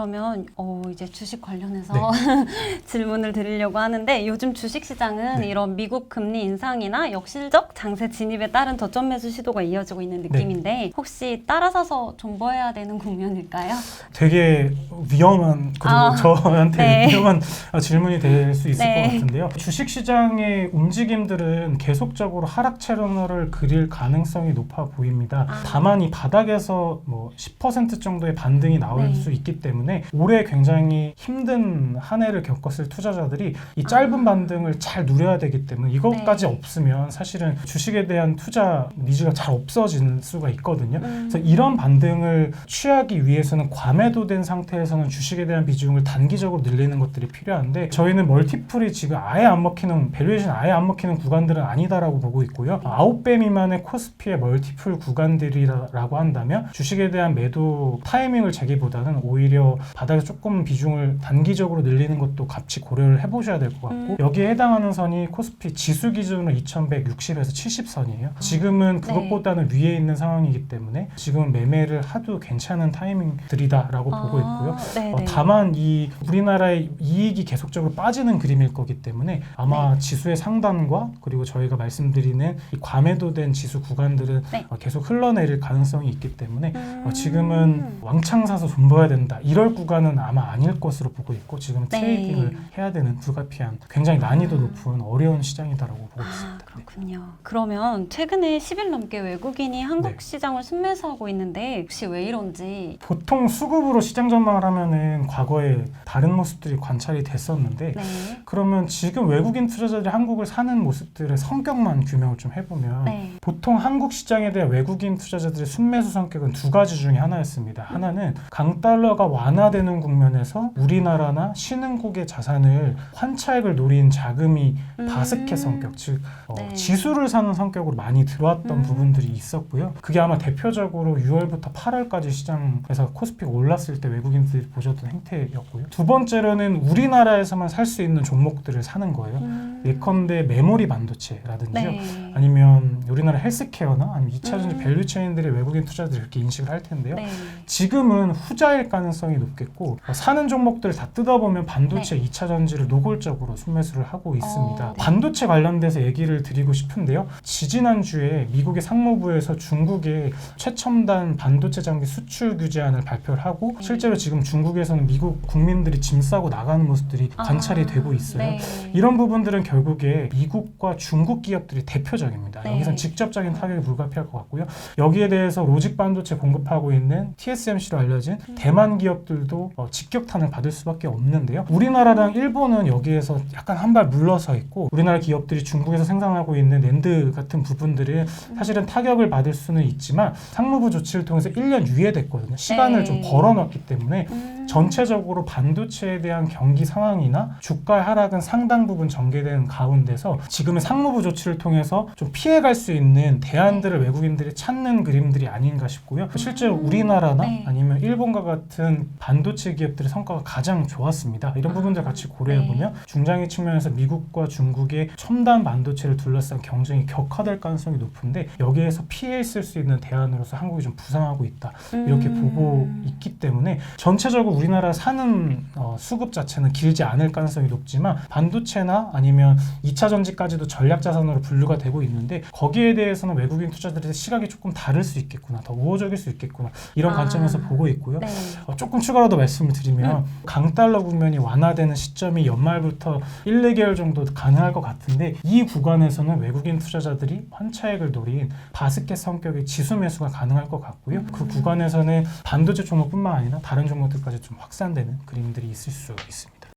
그러면 이제 주식 관련해서 네. 질문을 드리려고 하는데 요즘 주식시장은 네. 이런 미국 금리 인상이나 역실적 장세 진입에 따른 저점 매수 시도가 이어지고 있는 느낌인데 혹시 따라 사서 존버해야 되는 국면일까요? 되게 위험한 그리고 저한테 네. 위험한 질문이 될 수 있을 네. 것 같은데요. 주식시장의 움직임들은 계속적으로 하락 채널을 그릴 가능성이 높아 보입니다. 다만 이 바닥에서 뭐 10% 정도의 반등이 나올 네. 수 있기 때문에 올해 굉장히 힘든 한 해를 겪었을 투자자들이 이 짧은 반등을 잘 누려야 되기 때문에 이것까지 네. 없으면 사실은 주식에 대한 투자 니즈가 잘 없어질 수가 있거든요. 그래서 이런 반등을 취하기 위해서는 과매도된 상태에서는 주식에 대한 비중을 단기적으로 늘리는 것들이 필요한데 저희는 멀티플이 지금 아예 안 먹히는 밸류에이션 아예 안 먹히는 구간들은 아니다라고 보고 있고요. 9배 미만의 코스피의 멀티플 구간들이라고 한다면 주식에 대한 매도 타이밍을 재기보다는 오히려 바닥에 조금 비중을 단기적으로 늘리는 것도 같이 고려를 해보셔야 될 것 같고 여기에 해당하는 선이 코스피 지수 기준으로 2160에서 70선이에요. 지금은 그것보다는 위에 있는 상황이기 때문에 지금 매매를 하도 괜찮은 타이밍들이다라고 보고 있고요. 다만 이 우리나라의 이익이 계속적으로 빠지는 그림일 거기 때문에 아마 지수의 상단과 그리고 저희가 말씀드리는 이 과매도된 지수 구간들은 계속 흘러내릴 가능성이 있기 때문에 지금은 왕창 사서 존버해야 된다 이럴 구간은 아마 아닐 것으로 보고 있고 지금 트레이딩을 해야 되는 불가피한 굉장히 난이도 높은 어려운 시장이다라고 보고 있습니다. 그렇군요. 그러면 최근에 10일 넘게 외국인이 한국 시장을 순매수하고 있는데 혹시 왜 이런지 보통 수급으로 시장 전망을 하면은 과거에 다른 모습들이 관찰이 됐었는데 그러면 지금 외국인 투자자들이 한국을 사는 모습들의 성격만 규명을 좀 해보면 보통 한국 시장에 대한 외국인 투자자들의 순매수 성격은 두 가지 중에 하나였습니다. 하나는 강달러가 완화되는 국면에서 우리나라나 신흥국의 자산을 환차익을 노린 자금이 바스켓 성격, 즉 지수를 사는 성격으로 많이 들어왔던 부분들이 있었고요. 그게 아마 대표적으로 6월부터 8월까지 시장에서 코스피가 올랐을 때 외국인들이 보셨던 행태였고요. 두 번째로는 우리나라에서만 살 수 있는 종목들을 사는 거예요. 예컨대 메모리 반도체라든지요. 아니면 우리나라 헬스케어나 아니면 2차전지 밸류체인들의 외국인 투자들이 이렇게 인식을 할 텐데요. 지금은 후자일 가능성이 높겠고 사는 종목들을 다 뜯어보면 반도체 2차전지를 노골적으로 순매수를 하고 있습니다. 반도체 관련돼서 얘기를 드리고 싶은데요. 지지난주에 미국의 상무부에서 중국의 최첨단 반도체 장비 수출 규제안을 발표를 하고 실제로 지금 중국에서는 미국 국민들이 짐 싸고 나가는 모습들이 관찰이 되고 있어요. 이런 부분들은 결국에 미국과 중국 기업들이 대표적입니다. 여기선 직접적인 타격이 불가피할 것 같고요. 여기에 대해서 로직 반도체 공급하고 있는 TSMC로 알려진 대만 기업들도 직격탄을 받을 수밖에 없는데요. 우리나라랑 일본은 여기에서 약간 한 발 물러서 있고 우리나라 기업들이 중국에서 생산하고 있는 낸드 같은 부분들은 사실은 타격을 받을 수는 있지만 상무부 조치를 통해서 1년 유예됐거든요. 시간을 좀 벌어놨기 때문에 전체적으로 반도체에 대한 경기 상황이나 주가의 하락은 상당 부분 전개된 가운데서 지금의 상무부 조치를 통해서 좀 피해갈 수 있는 대안들을 외국인들이 찾는 그림들이 아닌가 싶고요. 실제로 우리나라나 아니면 일본과 같은 반도체 기업들의 성과가 가장 좋았습니다. 이런 부분들 같이 고려해보면 중장기 측면에서 미국과 중국의 첨단 반도체를 둘러싼 경쟁이 격화될 가능성이 높은데 여기에서 피해 있을 수 있는 대안으로서 한국이 좀 부상하고 있다. 이렇게 보고 있기 때문에 전체적으로 우리나라 사는 수급 자체는 길지 않을 가능성이 높지만 반도체나 아니면 2차 전지까지도 전략 자산으로 분류가 되고 있는데 거기에 대해서는 외국인 투자들의 시각이 조금 다를 수 있겠구나. 더 우호적일 수 있겠구나. 이런 관점에서 보고 있고요. 조금 추가로 더 말씀을 드리면 강달러 국면이 완화되는 시점이 연말부터 1, 2개월 정도 가능할 것 같은데 이 구간에서는 외국인 투자자들이 환차익을 노린 바스켓 성격의 지수 매수가 가능할 것 같고요. 그 구간에서는 반도체 종목뿐만 아니라 다른 종목들까지 좀 확산되는 그림들이 있을 수 있습니다.